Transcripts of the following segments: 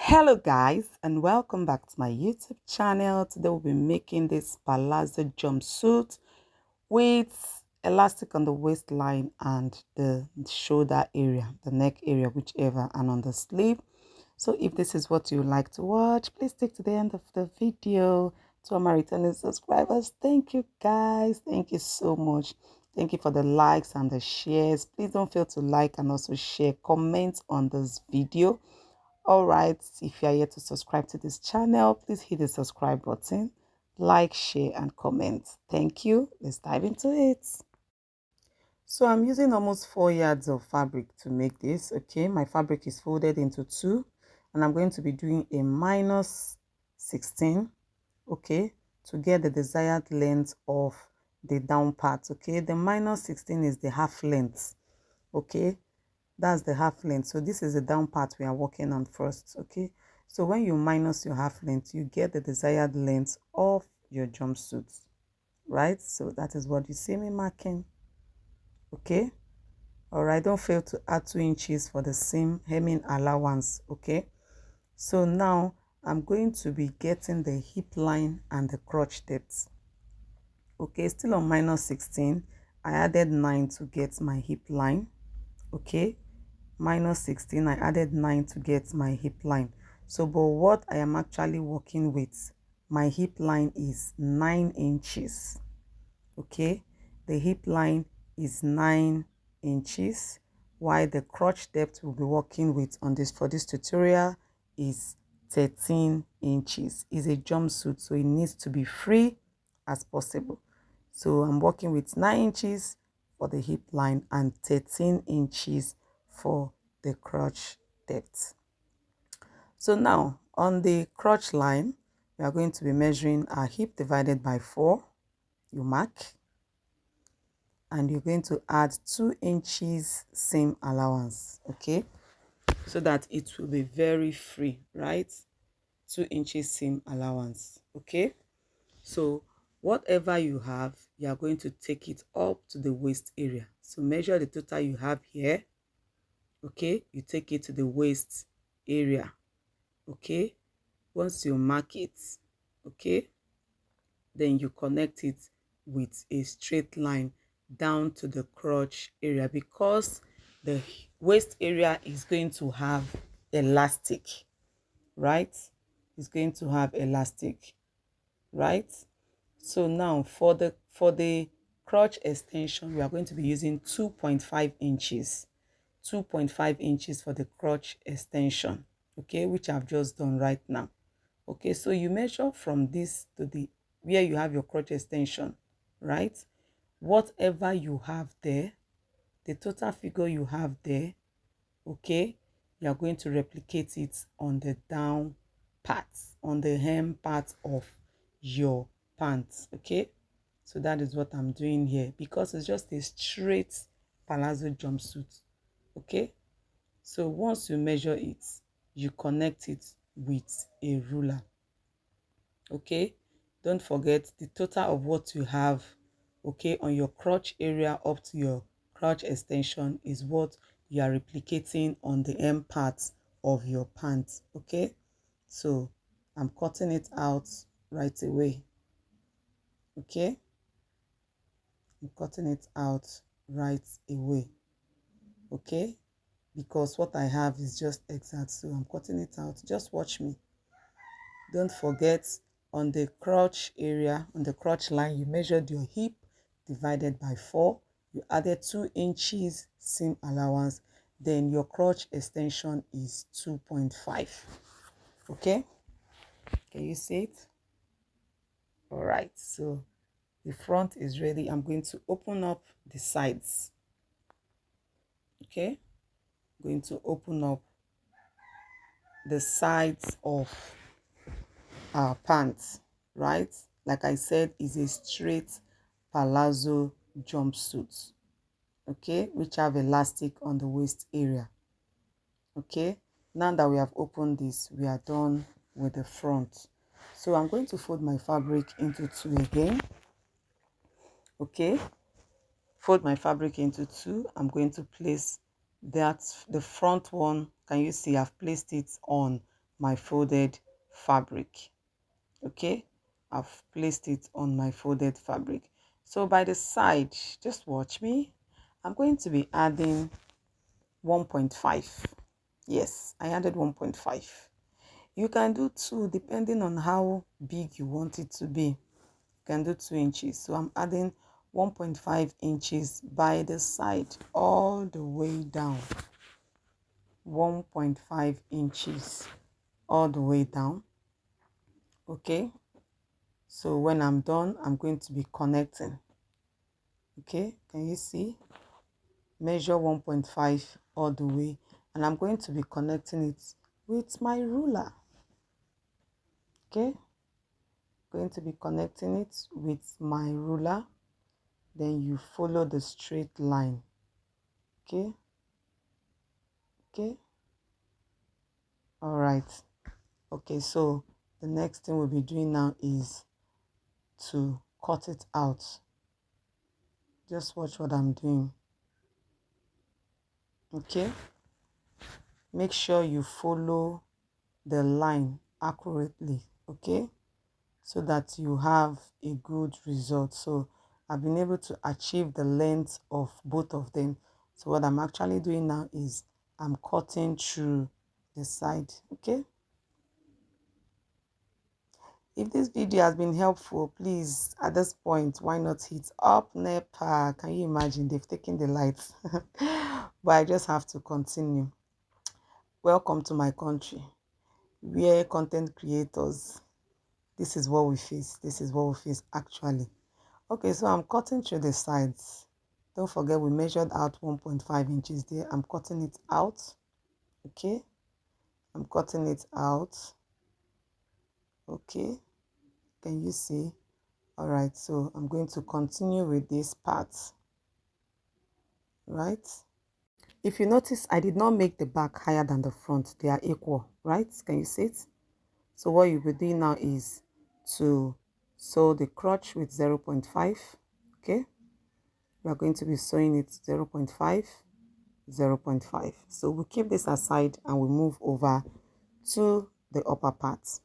Hello guys, and welcome back to my YouTube channel. Today we'll be making this palazzo jumpsuit with elastic on the waistline and the shoulder area, the neck area, whichever, and on the sleeve. So if this is what you like to watch, please stick to the end of the video. To all my returning subscribers, thank you guys, thank you so much. Thank you for the likes and the shares. Please don't fail to like and also share, comment on this video. All right, if you are yet to subscribe to this channel, please hit the subscribe button, like, share, and comment. Thank you. Let's dive into it. So I'm using almost 4 yards of fabric to make this. Okay, my fabric is folded into two, and I'm going to be doing a minus 16. Okay, to get the desired length of the down part. Okay, the minus 16 is the half length. Okay, that's the half length. So this is the down part we are working on first. Okay, so when you minus your half length, you get the desired length of your jumpsuit, right? So that is what you see me marking. Okay, all right, don't fail to add 2 inches for the seam hemming allowance. Okay, so now I'm going to be getting the hip line and the crotch depth. Okay, still on minus 16, I added 9 to get my hip line. Okay, minus 16, I added 9 to get my hip line. So but what I am actually working with, my hip line is 9 inches. Okay, the hip line is 9 inches, while the crotch depth we'll be working with on this for this tutorial is 13 inches. It's a jumpsuit, so it needs to be free as possible. So I'm working with 9 inches for the hip line and 13 inches for the crotch depth. So now on the crotch line, we are going to be measuring our hip divided by 4. You mark, and you're going to add 2 inches seam allowance. Okay, so that it will be very free, right? 2 inches seam allowance. Okay, so whatever you have, you are going to take it up to the waist area. So measure the total you have here. Okay, you take it to the waist area. Okay, once you mark it, okay, then you connect it with a straight line down to the crotch area, because the waist area is going to have elastic, right? It's going to have elastic, right? So now for the crotch extension, we are going to be using 2.5 inches. 2.5 inches for the crotch extension, okay, which I've just done right now. Okay, so you measure from this to the where you have your crotch extension, right? Whatever you have there, the total figure you have there, okay, you are going to replicate it on the down parts, on the hem part of your pants. Okay, so that is what I'm doing here, because it's just a straight palazzo jumpsuit. Okay, so once you measure it, you connect it with a ruler. Okay, don't forget the total of what you have, okay, on your crotch area up to your crotch extension is what you are replicating on the hem parts of your pants. Okay, so I'm cutting it out right away. Okay, I'm cutting it out right away. Okay, because what I have is just exact, so I'm cutting it out. Just watch me. Don't forget, on the crotch area, on the crotch line, you measured your hip divided by 4. You added 2 inches seam allowance. Then your crotch extension is 2.5. Okay, can you see it? All right, so the front is ready. I'm going to open up the sides. Okay, I'm going to open up the sides of our pants, right? Like I said, is a straight palazzo jumpsuit, okay, which have elastic on the waist area. Okay, now that we have opened this, we are done with the front. So I'm going to fold my fabric into 2 again. Okay, fold my fabric into 2. I'm going to place that the front one. Can you see I've placed it on my folded fabric. Okay, I've placed it on my folded fabric. So by the side, just watch me. I'm going to be adding 1.5. Yes, I added 1.5. You can do 2 depending on how big you want it to be. You can do 2 inches. So I'm adding 1.5 inches by the side all the way down. 1.5 inches all the way down. Okay, so when I'm done, I'm going to be connecting. Okay, can you see? Measure 1.5 all the way, and I'm going to be connecting it with my ruler. Okay, going to be connecting it with my ruler. Then you follow the straight line. Okay, all right. Okay, so the next thing we'll be doing now is to cut it out. Just watch what I'm doing. Okay, make sure you follow the line accurately. Okay, so that you have a good result. So I've been able to achieve the length of both of them. So what I'm actually doing now is I'm cutting through the side. Okay, if this video has been helpful, please, at this point, why not hit up NEPA? Can you imagine? They've taken the lights. But I just have to continue. Welcome to my country. We're content creators. This is what we face. This is what we face actually. Okay, so I'm cutting through the sides. Don't forget we measured out 1.5 inches there. I'm cutting it out. Okay, I'm cutting it out. Okay, can you see? All right, so I'm going to continue with this part. Right? If you notice, I did not make the back higher than the front. They are equal, right? Can you see it? So what you'll be doing now is to sew the crotch with 0.5. Okay, we are going to be sewing it 0.5, 0.5. So we'll keep this aside and we'll move over to the upper part.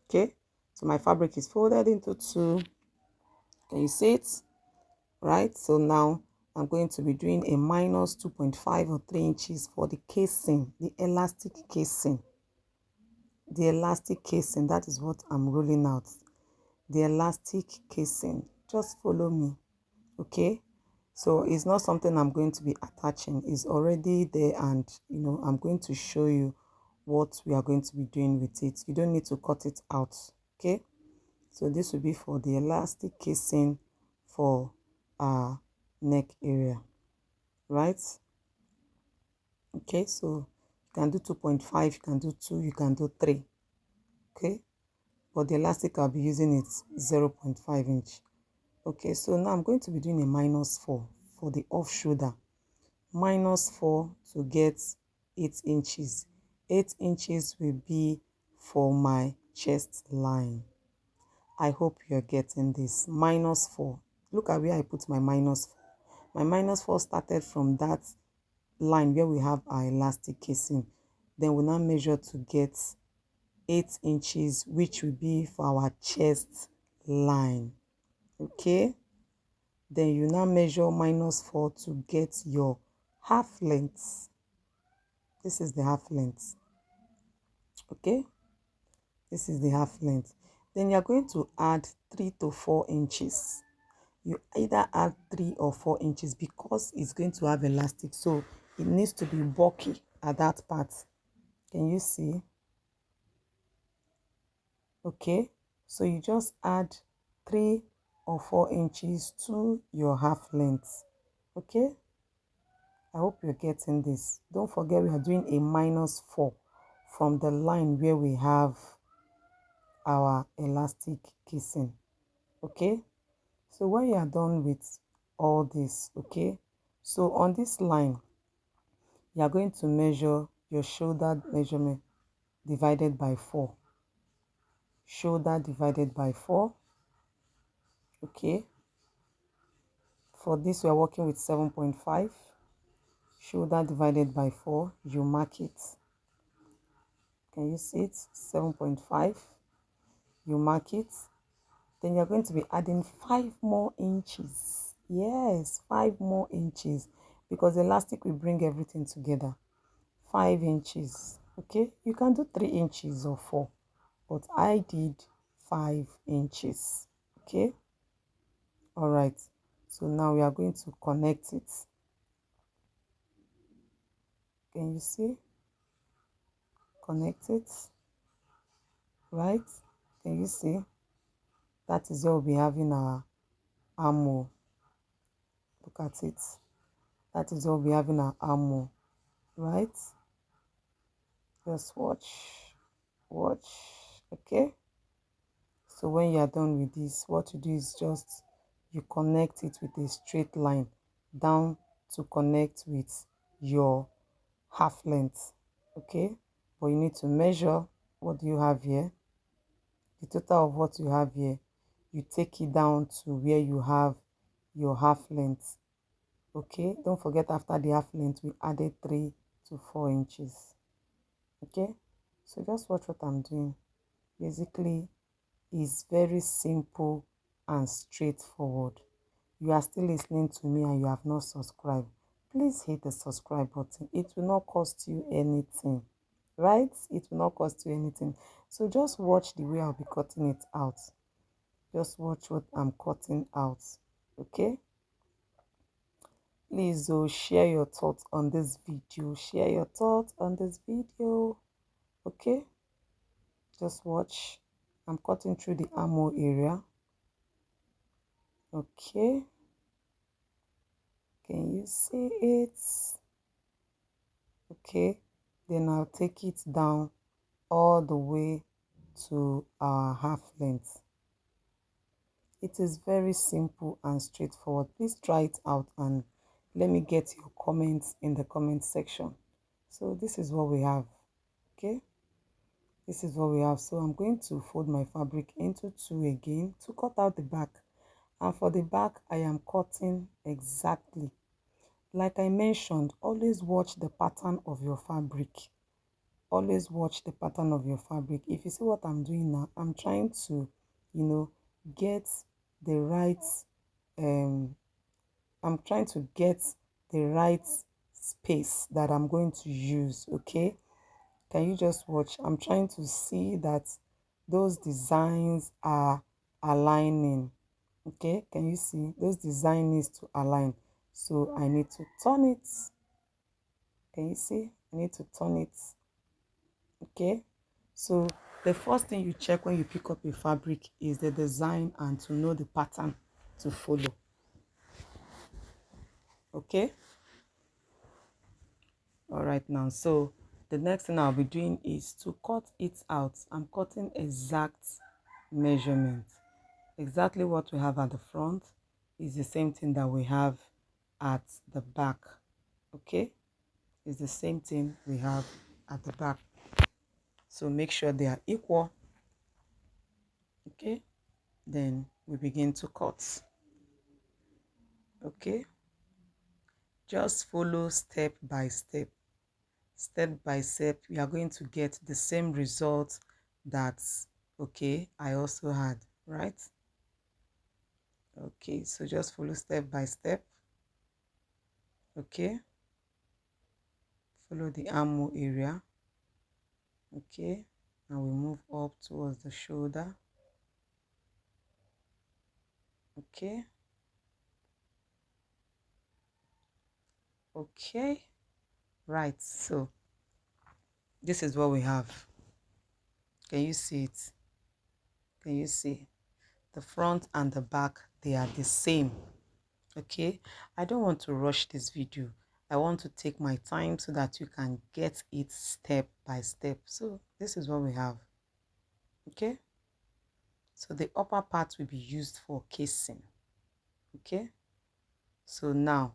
Okay, so my fabric is folded into 2. Can you see it? Right, so now I'm going to be doing a minus 2.5 or 3 inches for the casing, the elastic casing. The elastic casing, that is what I'm rolling out. The elastic casing, just follow me. Okay, so it's not something I'm going to be attaching. It's already there, and I'm going to show you what we are going to be doing with it. You don't need to cut it out. Okay, so this will be for the elastic casing for our neck area, right? Okay, so you can do 2.5, you can do 2, you can do 3. Okay, but the elastic I'll be using is 0.5 inch. Okay, so now I'm going to be doing a minus 4 for the off shoulder. Minus 4 to get 8 inches. 8 inches will be for my chest line. I hope you're getting this. Minus 4. Look at where I put my minus 4. My minus 4 started from that line where we have our elastic casing. Then we now measure to get 8 inches, which will be for our chest line. Okay, then you now measure minus 4 to get your half length. This is the half length. Okay, this is the half length. Then you're going to add 3 to 4 inches. You either add 3 or 4 inches because it's going to have elastic, so it needs to be bulky at that part. Can you see? Okay, so you just add 3 or 4 inches to your half length. Okay, I hope you're getting this. Don't forget we are doing a minus 4 from the line where we have our elastic casing. Okay, so when you are done with all this, okay, so on this line you are going to measure your shoulder measurement divided by 4. Shoulder divided by 4. Okay, for this we are working with 7.5. Shoulder divided by 4, you mark it. Can you see it? 7.5. You mark it. Then you're going to be adding 5 more inches. Yes, 5 more inches, because the elastic will bring everything together. 5 inches. Okay, you can do 3 inches or 4, but I did 5 inches. Okay, all right. So now we are going to connect it. Can you see? Connect it. Right? Can you see? That is where we'll be having our armhole. Look at it. That is where we'll be having our armhole. Right? Just watch. Okay, so when you are done with this, what you do is just you connect it with a straight line down to connect with your half length. Okay, but you need to measure. What do you have here? The total of what you have here, you take it down to where you have your half length. Okay, don't forget, after the half length we added 3 to 4 inches. Okay, so just watch what I'm doing. Basically, it's very simple and straightforward. You are still listening to me and you have not subscribed, please hit the subscribe button. It will not cost you anything, right? It will not cost you anything. So just watch the way I'll be cutting it out. Just watch what I'm cutting out. Okay, please share your thoughts on this video. Share your thoughts on this video. Okay, just watch. I'm cutting through the armhole area. Okay, can you see it? Okay, then I'll take it down all the way to our half length. It is very simple and straightforward. Please try it out and let me get your comments in the comment section. So this is what we have. Okay, this is what we have. So I'm going to fold my fabric into 2 again to cut out the back. And for the back, I am cutting exactly like I mentioned. Always watch the pattern of your fabric. Always watch the pattern of your fabric. If you see what I'm doing now, I'm trying to, get the right, I'm trying to get the right space that I'm going to use. Okay, can you just watch? I'm trying to see that those designs are aligning. Okay, can you see? Those design needs to align. So I need to turn it. Can you see? I need to turn it. Okay, so the first thing you check when you pick up a fabric is the design and to know the pattern to follow. Okay, all right. Now, so the next thing I'll be doing is to cut it out. I'm cutting exact measurement. Exactly what we have at the front is the same thing that we have at the back. Okay, it's the same thing we have at the back. So make sure they are equal. Okay, then we begin to cut. Okay, just follow step by step. Step by step, we are going to get the same result that I also had, right? Okay, so just follow step by step. Okay, follow the armhole area. Okay, and we move up towards the shoulder. Okay, right. So this is what we have. Can you see it? Can you see the front and the back? They are the same. Okay, I don't want to rush this video. I want to take my time so that you can get it step by step. So this is what we have. Okay, so the upper part will be used for casing. Okay, so now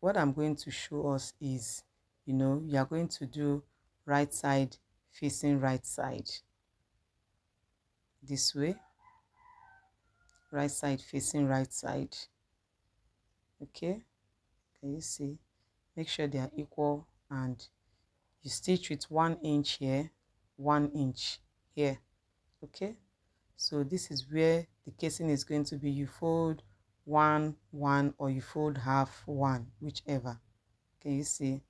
what I'm going to show us is, you are going to do right side facing right side. This way, right side facing right side. Okay, can you see? Make sure they are equal and you stitch with 1 inch here, 1 inch here. Okay, so this is where the casing is going to be. You fold 1 1 or you fold half 1, whichever. Can you see?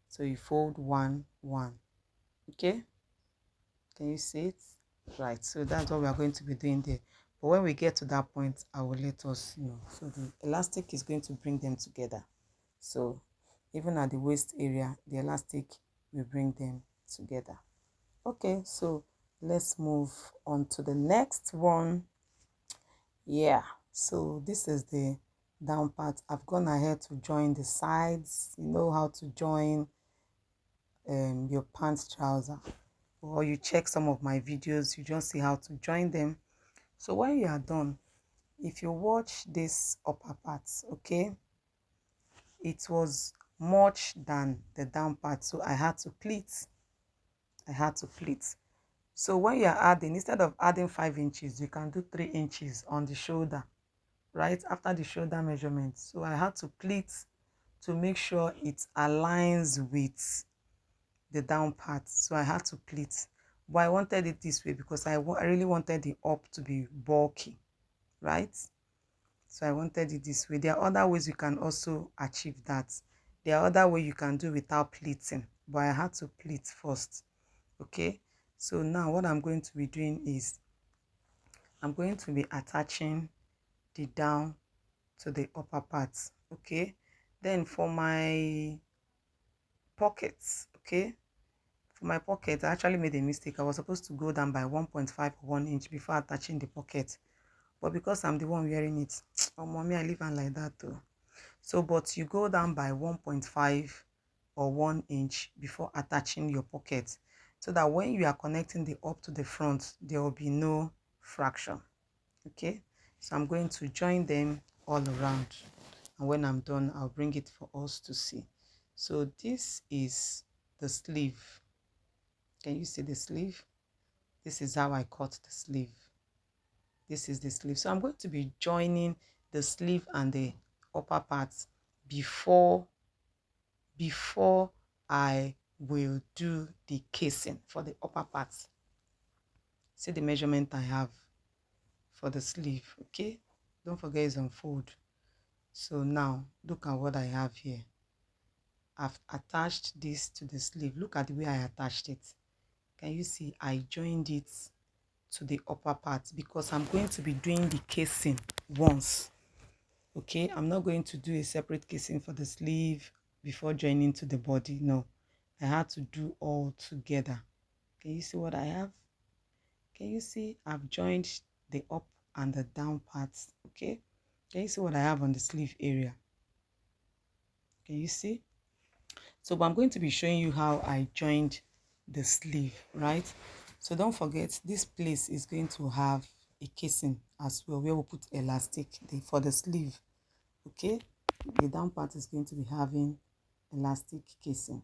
So you fold 1 1. Okay, can you see it? Right, so that's what we are going to be doing there. But when we get to that point, I will let us know. So the elastic is going to bring them together. So even at the waist area, the elastic will bring them together. Okay, so let's move on to the next one. Yeah, so this is the down part. I've gone ahead to join the sides. You know how to join your pants trouser, or you check some of my videos, you just see how to join them. So when you are done, if you watch this upper parts, okay, it was much than the down part, so I had to pleat. So when you are adding, instead of adding 5 inches, you can do 3 inches on the shoulder, right after the shoulder measurement. So I had to pleat to make sure it aligns with the down part. So I had to pleat, but I wanted it this way because I really wanted the up to be bulky, right? So I wanted it this way. There are other ways you can also achieve that. There are other ways you can do without pleating, but I had to pleat first. Okay, so now what I'm going to be doing is I'm going to be attaching the down to the upper parts. Okay, then for my pockets, okay, for my pocket, I actually made a mistake. I was supposed to go down by 1.5 or 1 inch before attaching the pocket, but because I'm the one wearing it, oh mommy, I leave on like that too. So but you go down by 1.5 or 1 inch before attaching your pocket, so that when you are connecting the up to the front, there will be no fraction. Okay, so I'm going to join them all around, and when I'm done, I'll bring it for us to see. So this is the sleeve. Can you see the sleeve? This is how I cut the sleeve. This is the sleeve. So I'm going to be joining the sleeve and the upper parts before I will do the casing for the upper parts. See the measurement I have for the sleeve. Okay, don't forget it's unfold. So now look at what I have here. I've attached this to the sleeve. Look at the way I attached it. Can you see? I joined it to the upper part because I'm going to be doing the casing once. Okay, I'm not going to do a separate casing for the sleeve before joining to the body. No, I had to do all together. Can you see what I have? Can you see? I've joined the up and the down parts. Okay, can you see what I have on the sleeve area? Can you see? So but I'm going to be showing you how I joined the sleeve, right? So don't forget, this place is going to have a casing as well, where we'll put elastic for the sleeve. Okay, the down part is going to be having elastic casing,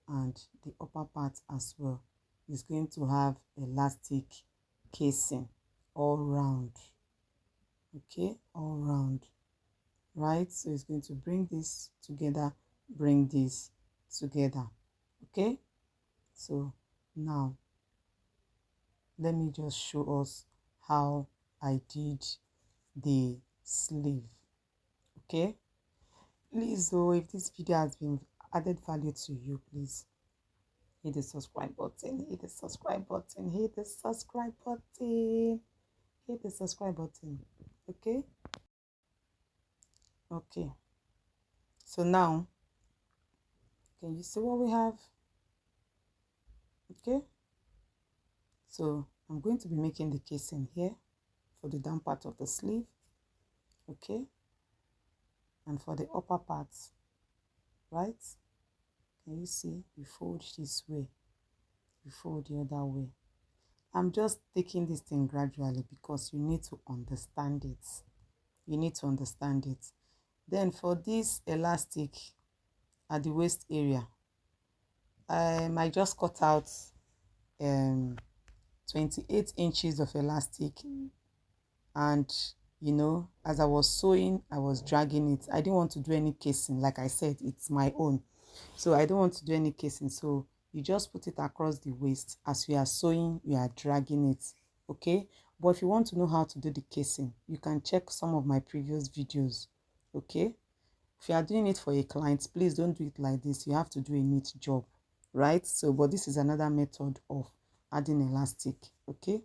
and the upper part as well is going to have elastic casing all round. Okay, all round, right? So it's going to bring this together, bring this together. Okay, so now let me just show us how I did the sleeve. Okay, please, so if this video has been added value to you, please hit the subscribe button, hit the subscribe button, hit the subscribe button, hit the subscribe button. Okay, okay, so now can you see what we have? Okay, so I'm going to be making the casing here for the down part of the sleeve. Okay, and for the upper parts, right? Can you see? You fold this way, you fold the other way. I'm just taking this thing gradually because you need to understand it. You need to understand it. Then for this elastic at the waist area, I just cut out 28 inches of elastic, and you know, as I was sewing, I was dragging it. I didn't want to do any casing. Like I said, it's my own, so I don't want to do any casing. So you just put it across the waist. As you are sewing, you are dragging it, okay? But if you want to know how to do the casing, you can check some of my previous videos, okay? If you are doing it for a client, please don't do it like this. You have to do a neat job, right? So, but this is another method of adding elastic, okay?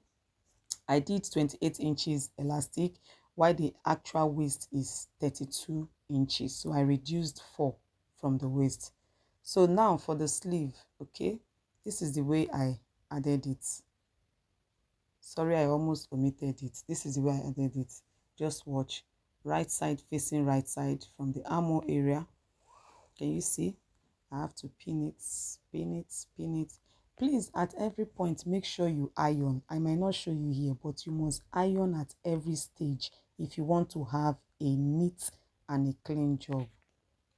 I did 28 inches elastic, while the actual waist is 32 inches. So I reduced 4 from the waist. So now for the sleeve, okay? This is the way I added it. Sorry, I almost omitted it. This is the way I added it. Just watch. Right side facing right side from the armhole area. Can you see? I have to pin it, pin it, pin it. Please, at every point, make sure you iron. I might not show you here, but you must iron at every stage if you want to have a neat and a clean job.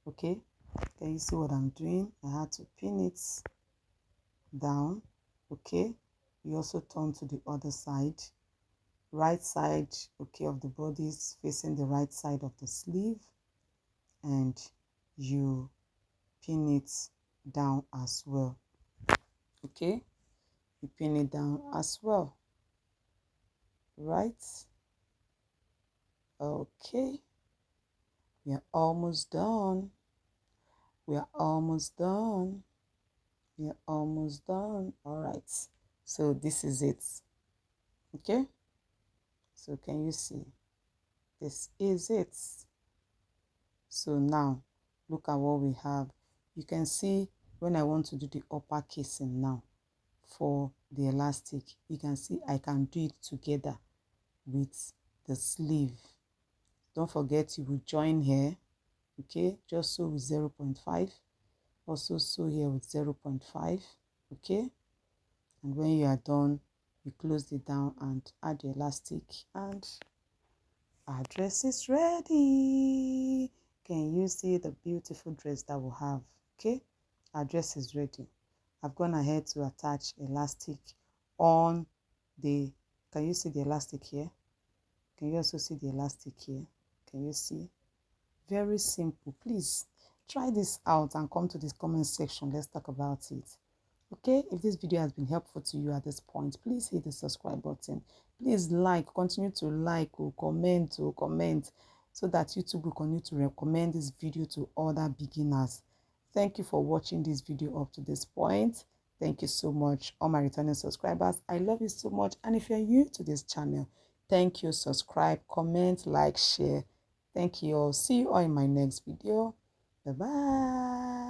Okay? Can you see what I'm doing? I had to pin it down. Okay? You also turn to the other side. Right side, okay, of the body is facing the right side of the sleeve. And you pin it down as well. Okay, you pin it down as well, right? Okay, we are almost done. We are almost done. We are almost done. All right, so this is it. Okay, so can you see? This is it. So now look at what we have. You can see when I want to do the upper casing now for the elastic, you can see I can do it together with the sleeve. Don't forget you will join here, okay? Just sew with 0.5. Also sew here with 0.5, okay? And when you are done, you close it down and add the elastic, and our dress is ready. Can you see the beautiful dress that we have? Okay, our dress is ready. I've gone ahead to attach elastic on the, can you see the elastic here? Can you also see the elastic here? Can you see? Very simple. Please try this out and come to this comment section. Let's talk about it. Okay, if this video has been helpful to you at this point, please hit the subscribe button. Please continue to like or comment so that YouTube will continue to recommend this video to other beginners. Thank you for watching this video up to this point. Thank you so much, all my returning subscribers. I love you so much. And if you're new to this channel, thank you. Subscribe, comment, like, share. Thank you all. See you all in my next video. Bye-bye.